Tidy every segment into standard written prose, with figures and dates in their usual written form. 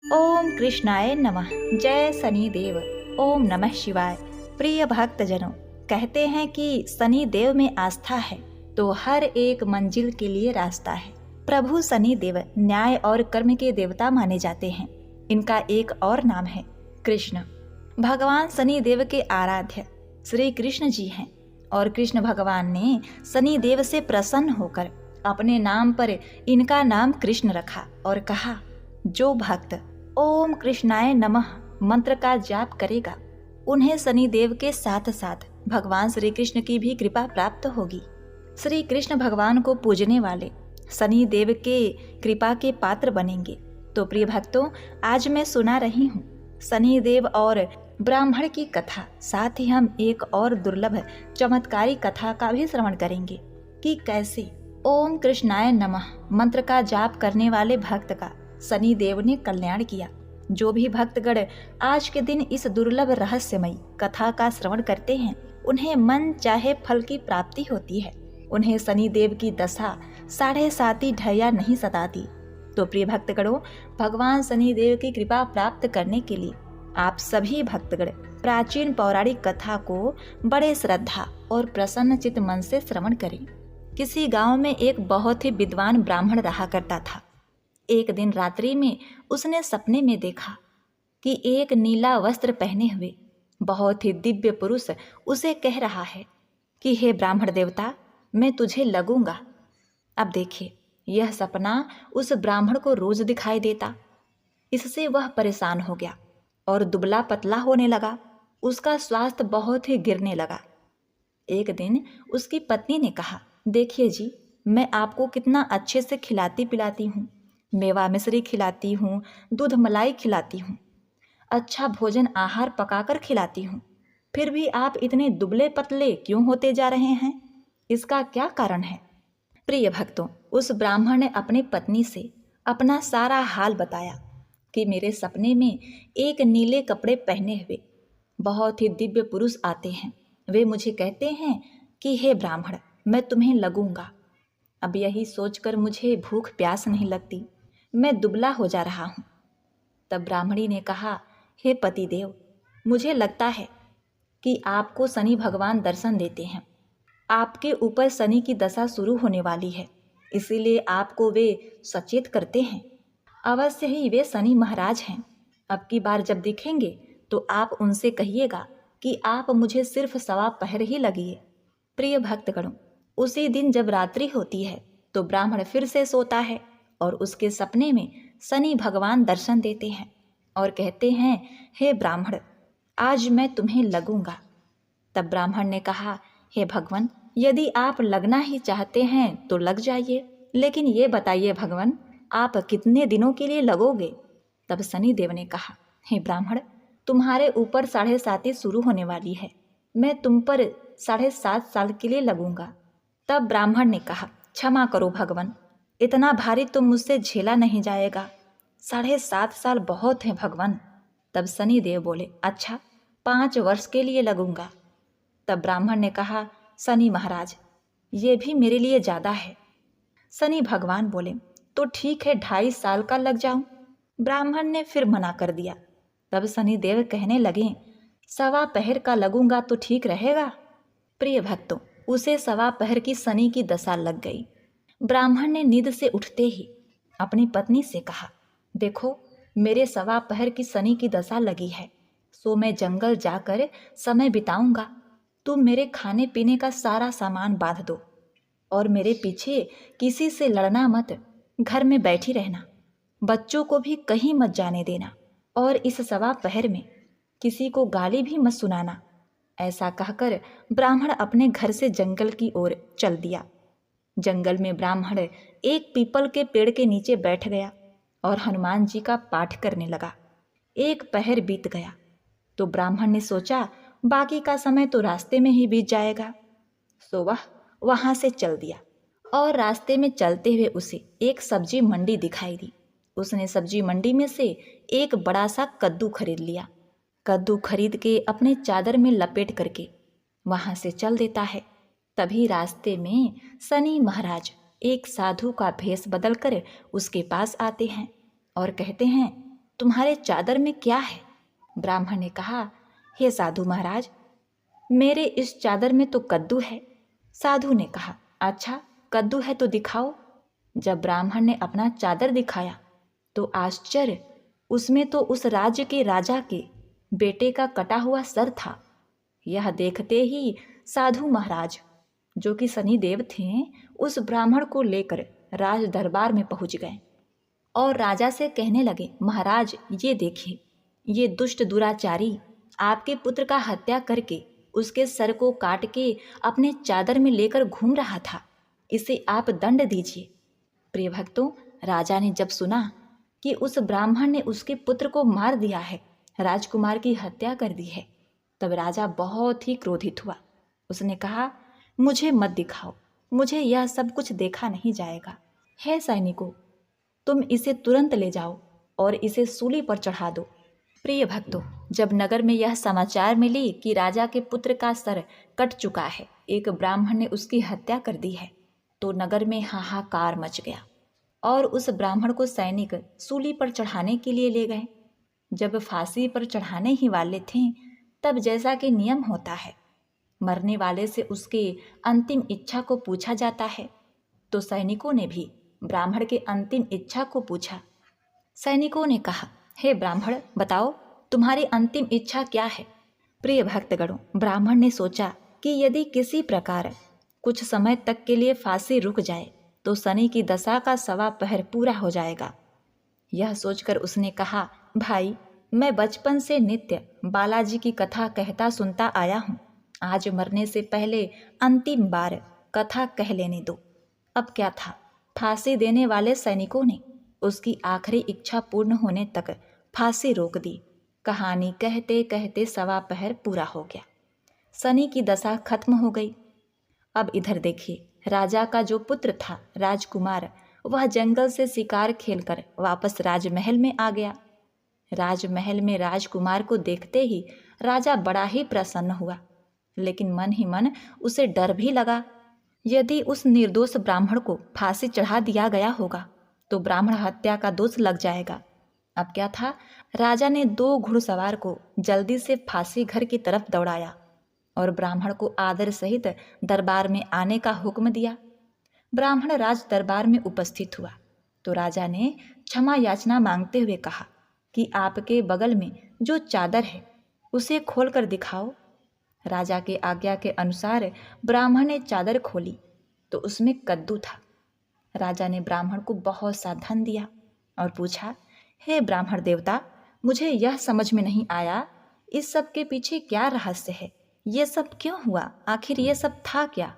ओम कृष्णाय नमः। जय शनि देव। ओम नमः शिवाय। प्रिय भक्तजनों, कहते हैं कि शनि देव में आस्था है तो हर एक मंजिल के लिए रास्ता है। प्रभु शनि देव न्याय और कर्म के देवता माने जाते हैं। इनका एक और नाम है कृष्ण। भगवान शनि देव के आराध्य श्री कृष्ण जी हैं और कृष्ण भगवान ने शनि देव से प्रसन्न होकर अपने नाम पर इनका नाम कृष्ण रखा और कहा, जो भक्त ओम कृष्णाय नमः मंत्र का जाप करेगा उन्हें शनि देव के साथ साथ भगवान श्री कृष्ण की भी कृपा प्राप्त होगी। श्री कृष्ण भगवान को पूजने वाले शनि देव के कृपा के पात्र बनेंगे। तो प्रिय भक्तों, आज मैं सुना रही हूँ शनि देव और ब्राह्मण की कथा। साथ ही हम एक और दुर्लभ चमत्कारी कथा का भी श्रवण करेंगे कि कैसे ओम कृष्णाय नमः मंत्र का जाप करने वाले भक्त का शनि देव ने कल्याण किया। जो भी भक्तगण आज के दिन इस दुर्लभ रहस्यमयी कथा का श्रवण करते हैं उन्हें मन चाहे फल की प्राप्ति होती है। उन्हें शनि देव की दशा 7.5 ढैया नहीं सताती। तो प्रिय भक्तगणों, भगवान शनि देव की कृपा प्राप्त करने के लिए आप सभी भक्तगण प्राचीन पौराणिक कथा को बड़े श्रद्धा और प्रसन्न चित्त मन से श्रवण करें। किसी गांव में एक बहुत ही विद्वान ब्राह्मण रहा करता था। एक दिन रात्रि में उसने सपने में देखा कि एक नीला वस्त्र पहने हुए बहुत ही दिव्य पुरुष उसे कह रहा है कि हे ब्राह्मण देवता, मैं तुझे लगूंगा। अब देखिए, यह सपना उस ब्राह्मण को रोज दिखाई देता। इससे वह परेशान हो गया और दुबला पतला होने लगा। उसका स्वास्थ्य बहुत ही गिरने लगा। एक दिन उसकी पत्नी ने कहा, देखिए जी, मैं आपको कितना अच्छे से खिलाती पिलाती हूँ, मेवा मिश्री खिलाती हूँ, दूध मलाई खिलाती हूँ, अच्छा भोजन आहार पकाकर खिलाती हूँ, फिर भी आप इतने दुबले पतले क्यों होते जा रहे हैं? इसका क्या कारण है? प्रिय भक्तों, उस ब्राह्मण ने अपनी पत्नी से अपना सारा हाल बताया कि मेरे सपने में एक नीले कपड़े पहने हुए बहुत ही दिव्य पुरुष आते हैं। वे मुझे कहते हैं कि हे ब्राह्मण, मैं तुम्हें लगूंगा। अब यही सोचकर मुझे भूख प्यास नहीं लगती, मैं दुबला हो जा रहा हूँ। तब ब्राह्मणी ने कहा, हे पतिदेव, मुझे लगता है कि आपको शनि भगवान दर्शन देते हैं। आपके ऊपर शनि की दशा शुरू होने वाली है, इसीलिए आपको वे सचेत करते हैं। अवश्य ही वे शनि महाराज हैं। अब की बार जब दिखेंगे तो आप उनसे कहिएगा कि आप मुझे सिर्फ 1.25 ही लगिए। प्रिय भक्तगणों, उसी दिन जब रात्रि होती है तो ब्राह्मण फिर से सोता है और उसके सपने में शनि भगवान दर्शन देते हैं और कहते हैं, हे ब्राह्मण, आज मैं तुम्हें लगूंगा। तब ब्राह्मण ने कहा, हे भगवान, यदि आप लगना ही चाहते हैं तो लग जाइए, लेकिन ये बताइए भगवान, आप कितने दिनों के लिए लगोगे? तब शनि देव ने कहा, हे ब्राह्मण, तुम्हारे ऊपर 7.5 शुरू होने वाली है, मैं तुम पर 7.5 साल के लिए लगूंगा। तब ब्राह्मण ने कहा, क्षमा करो भगवान, इतना भारी तो मुझसे झेला नहीं जाएगा, 7.5 साल बहुत है भगवान। तब शनि देव बोले, अच्छा 5 वर्ष के लिए लगूंगा। तब ब्राह्मण ने कहा, शनि महाराज, ये भी मेरे लिए ज़्यादा है। शनि भगवान बोले, तो ठीक है, 2.5 साल का लग जाऊं। ब्राह्मण ने फिर मना कर दिया। तब शनि देव कहने लगे, 1.25 का लगूंगा तो ठीक रहेगा। प्रिय भक्तों, उसे 1.25 की शनि की दशा लग गई। ब्राह्मण ने नींद से उठते ही अपनी पत्नी से कहा, देखो, मेरे 1.25 की शनि की दशा लगी है, सो मैं जंगल जाकर समय बिताऊंगा। तुम मेरे खाने पीने का सारा सामान बांध दो और मेरे पीछे किसी से लड़ना मत, घर में बैठी रहना, बच्चों को भी कहीं मत जाने देना और इस 1.25 में किसी को गाली भी मत सुनाना। ऐसा कहकर ब्राह्मण अपने घर से जंगल की ओर चल दिया। जंगल में ब्राह्मण एक पीपल के पेड़ के नीचे बैठ गया और हनुमान जी का पाठ करने लगा। 1 पहर बीत गया तो ब्राह्मण ने सोचा, बाकी का समय तो रास्ते में ही बीत जाएगा, सो वह वहां से चल दिया। और रास्ते में चलते हुए उसे एक सब्जी मंडी दिखाई दी। उसने सब्जी मंडी में से एक बड़ा सा कद्दू खरीद लिया। कद्दू खरीद के अपने चादर में लपेट करके वहां से चल देता है। तभी रास्ते में शनि महाराज एक साधु का भेष बदलकर उसके पास आते हैं और कहते हैं, तुम्हारे चादर में क्या है? ब्राह्मण ने कहा, हे साधु महाराज, मेरे इस चादर में तो कद्दू है। साधु ने कहा, अच्छा कद्दू है तो दिखाओ। जब ब्राह्मण ने अपना चादर दिखाया तो आश्चर्य, उसमें तो उस राज्य के राजा के बेटे का कटा हुआ सर था। यह देखते ही साधु महाराज, जो कि शनिदेव थे, उस ब्राह्मण को लेकर राज दरबार में पहुंच गए और राजा से कहने लगे, महाराज ये देखिए, ये दुष्ट दुराचारी आपके पुत्र का हत्या करके उसके सर को काट के अपने चादर में लेकर घूम रहा था, इसे आप दंड दीजिए। प्रिय भक्तों, राजा ने जब सुना कि उस ब्राह्मण ने उसके पुत्र को मार दिया है, राजकुमार की हत्या कर दी है, तब राजा बहुत ही क्रोधित हुआ। उसने कहा, मुझे मत दिखाओ, मुझे यह सब कुछ देखा नहीं जाएगा। हे सैनिकों, तुम इसे तुरंत ले जाओ और इसे सूली पर चढ़ा दो। प्रिय भक्तों, जब नगर में यह समाचार मिली कि राजा के पुत्र का सर कट चुका है, एक ब्राह्मण ने उसकी हत्या कर दी है, तो नगर में हाहाकार मच गया और उस ब्राह्मण को सैनिक सूली पर चढ़ाने के लिए ले गए। जब फांसी पर चढ़ाने ही वाले थे, तब जैसा कि नियम होता है, मरने वाले से उसके अंतिम इच्छा को पूछा जाता है, तो सैनिकों ने भी ब्राह्मण के अंतिम इच्छा को पूछा। सैनिकों ने कहा, हे ब्राह्मण, बताओ तुम्हारी अंतिम इच्छा क्या है? प्रिय भक्तगणों, ब्राह्मण ने सोचा कि यदि किसी प्रकार कुछ समय तक के लिए फांसी रुक जाए तो शनि की दशा का 1.25 पहर पूरा हो जाएगा। यह सोचकर उसने कहा, भाई, मैं बचपन से नित्य बालाजी की कथा कहता सुनता आया हूँ, आज मरने से पहले अंतिम बार कथा कह लेने दो। अब क्या था, फांसी देने वाले सैनिकों ने उसकी आखिरी इच्छा पूर्ण होने तक फांसी रोक दी। कहानी कहते कहते 1.25 पहर पूरा हो गया, शनि की दशा खत्म हो गई। अब इधर देखिए, राजा का जो पुत्र था राजकुमार, वह जंगल से शिकार खेलकर वापस राजमहल में आ गया। राजमहल में राजकुमार को देखते ही राजा बड़ा ही प्रसन्न हुआ, लेकिन मन ही मन उसे डर भी लगा। यदि उस निर्दोष ब्राह्मण को फांसी चढ़ा दिया गया होगा तो ब्राह्मण हत्या का दोष लग जाएगा। अब क्या था, राजा ने 2 घुड़सवार को जल्दी से फांसी घर की तरफ दौड़ाया और ब्राह्मण को आदर सहित दरबार में आने का हुक्म दिया। ब्राह्मण राज दरबार में उपस्थित हुआ तो राजा ने क्षमा याचना मांगते हुए कहा कि आपके बगल में जो चादर है उसे खोलकर दिखाओ। राजा के आज्ञा के अनुसार ब्राह्मण ने चादर खोली तो उसमें कद्दू था। राजा ने ब्राह्मण को बहुत सा धन दिया और पूछा, हे ब्राह्मण देवता, मुझे यह समझ में नहीं आया, इस सब के पीछे क्या रहस्य है? ये सब क्यों हुआ? आखिर ये सब था क्या?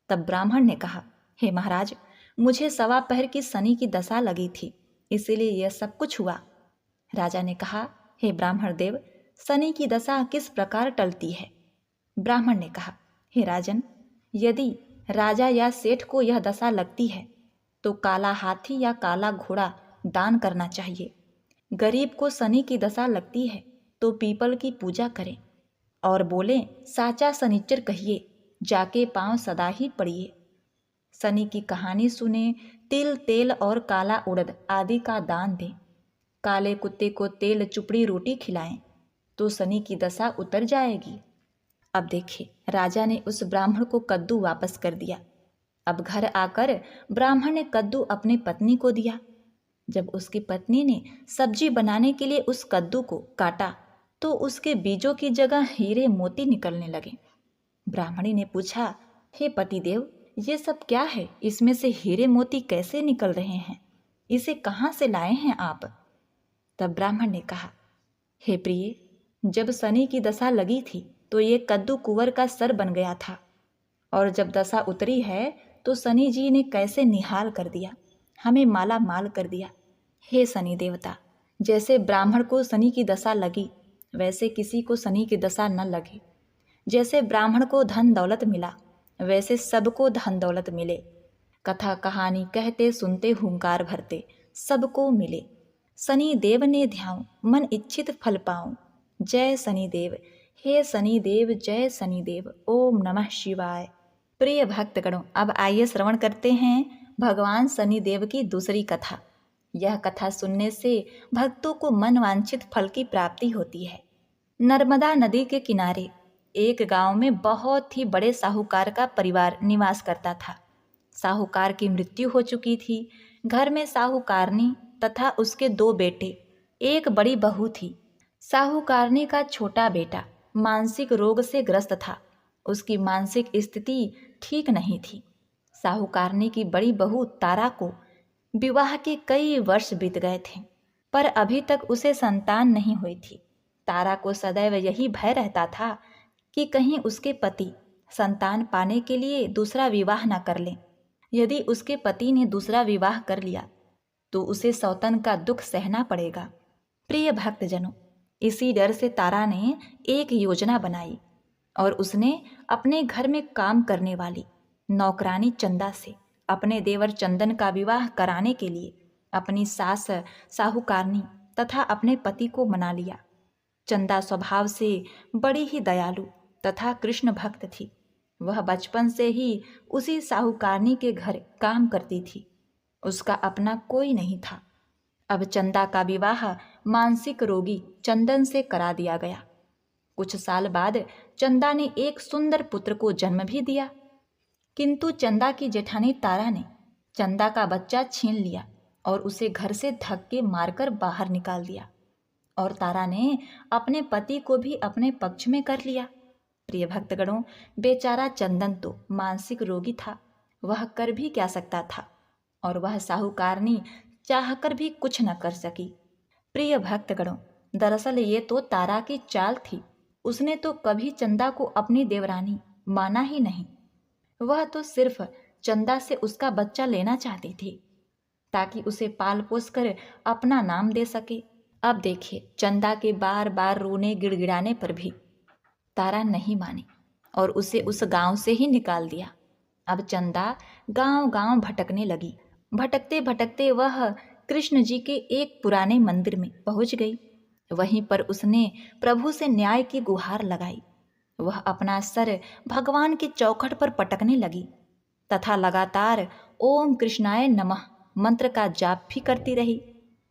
तब ब्राह्मण ने कहा, हे महाराज, मुझे 1.25 पहर की शनि की दशा लगी थी, इसीलिए यह सब कुछ हुआ। राजा ने कहा, हे ब्राह्मण देव, शनि की दशा किस प्रकार टलती है? ब्राह्मण ने कहा, हे राजन, यदि राजा या सेठ को यह दशा लगती है तो काला हाथी या काला घोड़ा दान करना चाहिए। गरीब को शनि की दशा लगती है तो पीपल की पूजा करें और बोले, साचा शनिचर कहिए, जाके पांव सदा ही पड़िए। शनि की कहानी सुने, तिल तेल और काला उड़द आदि का दान दें। काले कुत्ते को तेल चुपड़ी रोटी खिलाएं तो शनि की दशा उतर जाएगी। अब देखिए, राजा ने उस ब्राह्मण को कद्दू वापस कर दिया। अब घर आकर ब्राह्मण ने कद्दू अपने पत्नी को दिया। जब उसकी पत्नी ने सब्जी बनाने के लिए उस कद्दू को काटा तो उसके बीजों की जगह हीरे मोती निकलने लगे। ब्राह्मणी ने पूछा, हे पतिदेव, ये सब क्या है? इसमें से हीरे मोती कैसे निकल रहे हैं? इसे कहाँ से लाए हैं आप? तब ब्राह्मण ने कहा, हे प्रिय, जब शनि की दशा लगी थी तो ये कद्दू कुंवर का सर बन गया था, और जब दशा उतरी है तो शनि जी ने कैसे निहाल कर दिया, हमें माला माल कर दिया। हे शनि देवता, जैसे ब्राह्मण को शनि की दशा लगी वैसे किसी को शनि की दशा न लगे। जैसे ब्राह्मण को धन दौलत मिला वैसे सबको धन दौलत मिले। कथा कहानी कहते सुनते हुंकार भरते सबको मिले। शनि देव ने ध्याऊं, मन इच्छित फल पाऊं। जय शनि देव, हे शनि देव, जय शनि देव। ओम नमः शिवाय। प्रिय भक्तगणों, अब आइए श्रवण करते हैं भगवान शनि देव की दूसरी कथा। यह कथा सुनने से भक्तों को मनवांछित फल की प्राप्ति होती है। नर्मदा नदी के किनारे एक गांव में बहुत ही बड़े साहूकार का परिवार निवास करता था। साहूकार की मृत्यु हो चुकी थी। घर में साहूकारनी तथा उसके 2 बेटे, एक बड़ी बहू थी। साहूकारनी का छोटा बेटा मानसिक रोग से ग्रस्त था। उसकी मानसिक स्थिति ठीक नहीं थी। साहूकारनी की बड़ी बहू तारा को विवाह के कई वर्ष बीत गए थे, पर अभी तक उसे संतान नहीं हुई थी। तारा को सदैव यही भय रहता था कि कहीं उसके पति संतान पाने के लिए दूसरा विवाह न कर लें। यदि उसके पति ने दूसरा विवाह कर लिया तो उसे सौतन का दुख सहना पड़ेगा। प्रिय भक्तजनों, इसी डर से तारा ने एक योजना बनाई और उसने अपने घर में काम करने वाली नौकरानी चंदा से अपने देवर चंदन का विवाह कराने के लिए अपनी सास साहूकारनी तथा अपने पति को मना लिया। चंदा स्वभाव से बड़ी ही दयालु तथा कृष्ण भक्त थी। वह बचपन से ही उसी साहूकारनी के घर काम करती थी। उसका अपना कोई नहीं था। अब चंदा का विवाह मानसिक रोगी चंदन से करा दिया गया। कुछ साल बाद चंदा ने एक सुंदर पुत्र को जन्म भी दिया, किंतु चंदा की जेठानी तारा ने चंदा का बच्चा छीन लिया और उसे घर से धक्के मारकर बाहर निकाल दिया। और तारा ने अपने पति को भी अपने पक्ष में कर लिया। प्रिय भक्तगणों, बेचारा चंदन तो मानसिक रोगी था, वह कर भी क्या सकता था, और वह साहूकारनी चाहकर भी कुछ न कर सकी। प्रिय भक्तगणों, दरअसल ये तो तारा की चाल थी। उसने तो कभी चंदा को अपनी देवरानी माना ही नहीं। वह तो सिर्फ चंदा से उसका बच्चा लेना चाहती थी ताकि उसे पाल पोस कर अपना नाम दे सके। अब देखिए, चंदा के बार बार रोने गिड़गिड़ाने पर भी तारा नहीं मानी और उसे उस गांव से ही निकाल दिया। अब चंदा गांव गांव भटकने लगी। भटकते भटकते वह कृष्ण जी के एक पुराने मंदिर में पहुंच गई। वहीं पर उसने प्रभु से न्याय की गुहार लगाई। वह अपना सर भगवान की चौखट पर पटकने लगी तथा लगातार ओम कृष्णाय नमः मंत्र का जाप भी करती रही।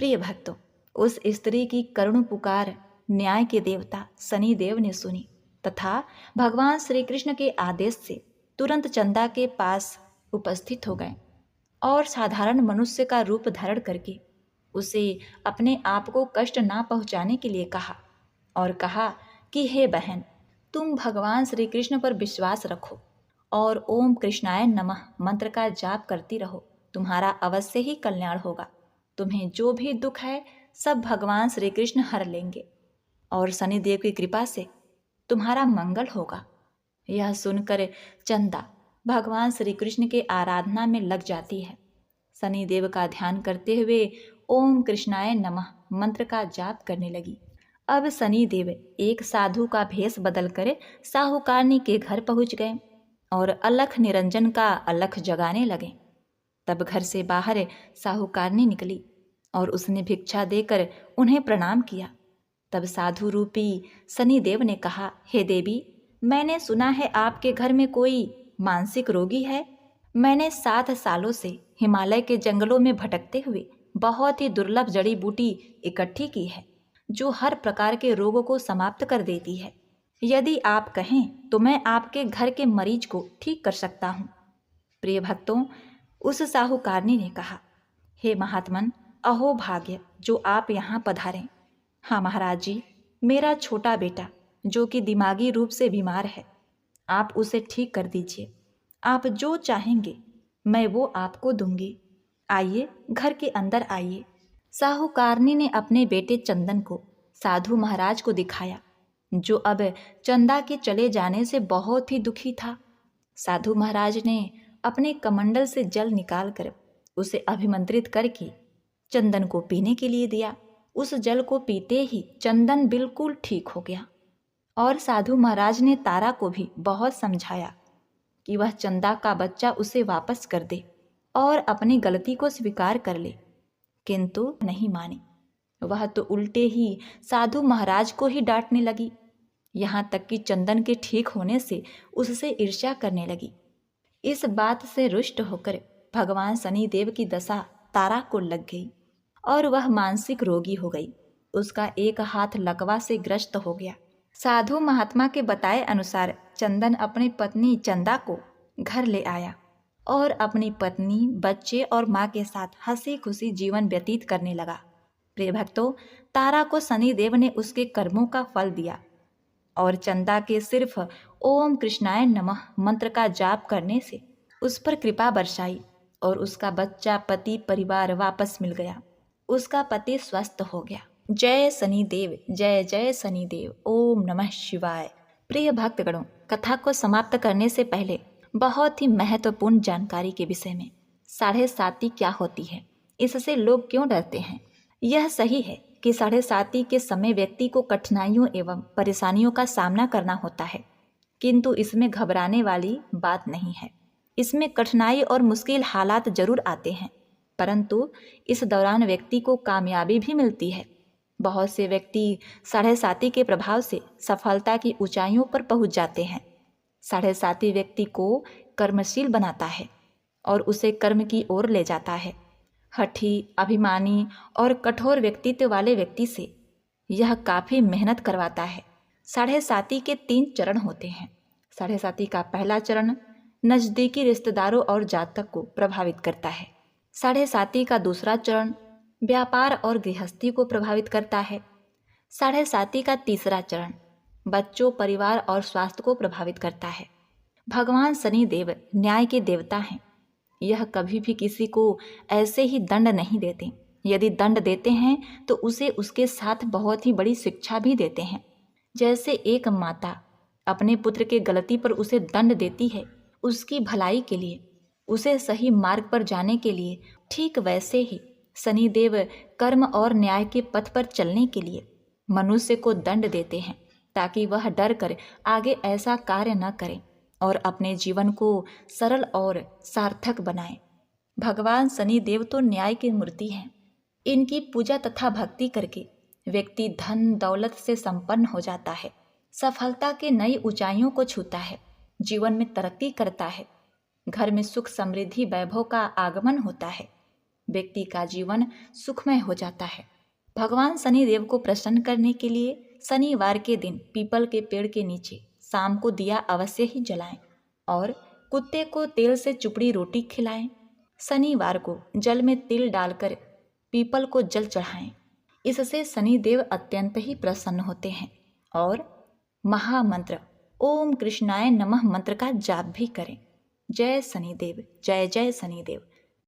प्रिय भक्तों, उस स्त्री की करुण पुकार न्याय के देवता शनिदेव ने सुनी तथा भगवान श्री कृष्ण के आदेश से तुरंत चंदा के पास उपस्थित हो गए और साधारण मनुष्य का रूप धारण करके उसे अपने आप को कष्ट ना पहुंचाने के लिए कहा और कहा कि हे बहन, तुम भगवान श्री कृष्ण पर विश्वास रखो और ओम कृष्णाय नमः मंत्र का जाप करती रहो। तुम्हारा अवश्य ही कल्याण होगा। तुम्हें जो भी दुख है सब भगवान श्री कृष्ण हर लेंगे और शनिदेव की कृपा से तुम्हारा मंगल होगा। यह सुनकर चंदा भगवान श्री कृष्ण के आराधना में लग जाती है। शनिदेव का ध्यान करते हुए ओम कृष्णाय नमः मंत्र का जाप करने लगी। अब शनिदेव एक साधु का भेष बदलकर साहूकारनी के घर पहुंच गए और अलख निरंजन का अलख जगाने लगे। तब घर से बाहर साहूकारनी निकली और उसने भिक्षा देकर उन्हें प्रणाम किया। तब साधु रूपी शनिदेव ने कहा, हे देवी, मैंने सुना है आपके घर में कोई मानसिक रोगी है। मैंने 7 सालों से हिमालय के जंगलों में भटकते हुए बहुत ही दुर्लभ जड़ी बूटी इकट्ठी की है जो हर प्रकार के रोगों को समाप्त कर देती है। यदि आप कहें तो मैं आपके घर के मरीज को ठीक कर सकता हूँ। प्रिय भक्तों, उस साहूकारनी ने कहा, हे महात्मन, अहो भाग्य जो आप यहाँ पधारें। हाँ महाराज जी, मेरा छोटा बेटा जो कि दिमागी रूप से बीमार है, आप उसे ठीक कर दीजिए। आप जो चाहेंगे मैं वो आपको दूंगी। आइए, घर के अंदर आइए। साहूकारनी ने अपने बेटे चंदन को साधु महाराज को दिखाया, जो अब चंदा के चले जाने से बहुत ही दुखी था। साधु महाराज ने अपने कमंडल से जल निकालकर उसे अभिमंत्रित करके चंदन को पीने के लिए दिया। उस जल को पीते ही चंदन बिल्कुल ठीक हो गया और साधु महाराज ने तारा को भी बहुत समझाया कि वह चंदा का बच्चा उसे वापस कर दे और अपनी गलती को स्वीकार कर ले, किंतु नहीं मानी। वह तो उल्टे ही साधु महाराज को ही डांटने लगी, यहाँ तक कि चंदन के ठीक होने से उससे ईर्ष्या करने लगी। इस बात से रुष्ट होकर भगवान शनिदेव की दशा तारा को लग गई और वह मानसिक रोगी हो गई। उसका एक हाथ लकवा से ग्रस्त हो गया। साधु महात्मा के बताए अनुसार चंदन अपनी पत्नी चंदा को घर ले आया और अपनी पत्नी, बच्चे और माँ के साथ हंसी खुशी जीवन व्यतीत करने लगा। प्रिय भक्तों, तारा को शनिदेव ने उसके कर्मों का फल दिया और चंदा के सिर्फ ओम कृष्णाय नमः मंत्र का जाप करने से उस पर कृपा बरसाई और उसका बच्चा, पति, परिवार वापस मिल गया। उसका पति स्वस्थ हो गया। जय शनिदेव, जय जय शनिदेव, ओम नमः शिवाय। प्रिय भक्तगणों, कथा को समाप्त करने से पहले बहुत ही महत्वपूर्ण जानकारी के विषय में। 7.5 क्या होती है, इससे लोग क्यों डरते हैं? यह सही है कि 7.5 के समय व्यक्ति को कठिनाइयों एवं परेशानियों का सामना करना होता है, किंतु इसमें घबराने वाली बात नहीं है। इसमें कठिनाई और मुश्किल हालात जरूर आते हैं, परंतु इस दौरान व्यक्ति को कामयाबी भी मिलती है। बहुत से व्यक्ति 7.5 के प्रभाव से सफलता की ऊंचाइयों पर पहुंच जाते हैं। 7.5 व्यक्ति को कर्मशील बनाता है और उसे कर्म की ओर ले जाता है। हठी, अभिमानी और कठोर व्यक्तित्व वाले व्यक्ति से यह काफ़ी मेहनत करवाता है। 7.5 के 3 चरण होते हैं। 7.5 का पहला चरण नज़दीकी रिश्तेदारों और जातक को प्रभावित करता है। 7.5 का दूसरा चरण व्यापार और गृहस्थी को प्रभावित करता है। 7.5 का तीसरा चरण बच्चों, परिवार और स्वास्थ्य को प्रभावित करता है। भगवान शनिदेव न्याय के देवता हैं। यह कभी भी किसी को ऐसे ही दंड नहीं देते। यदि दंड देते हैं तो उसे उसके साथ बहुत ही बड़ी शिक्षा भी देते हैं। जैसे एक माता अपने पुत्र के गलती पर उसे दंड देती है उसकी भलाई के लिए, उसे सही मार्ग पर जाने के लिए, ठीक वैसे ही शनिदेव कर्म और न्याय के पथ पर चलने के लिए मनुष्य को दंड देते हैं ताकि वह डर कर आगे ऐसा कार्य न करे और अपने जीवन को सरल और सार्थक बनाए। भगवान शनिदेव तो न्याय की मूर्ति हैं। इनकी पूजा तथा भक्ति करके व्यक्ति धन दौलत से संपन्न हो जाता है, सफलता के नई ऊंचाइयों को छूता है, जीवन में तरक्की करता है, घर में सुख समृद्धि वैभव का आगमन होता है, व्यक्ति का जीवन सुखमय हो जाता है। भगवान शनिदेव को प्रसन्न करने के लिए शनिवार के दिन पीपल के पेड़ के नीचे शाम को दिया अवश्य ही जलाएं और कुत्ते को तेल से चुपड़ी रोटी खिलाएं। शनिवार को जल में तिल डालकर पीपल को जल चढ़ाएं। इससे शनिदेव अत्यंत ही प्रसन्न होते हैं और महामंत्र ओम कृष्णाय नमः मंत्र का जाप भी करें। जय शनिदेव, जय जय शनिदेव।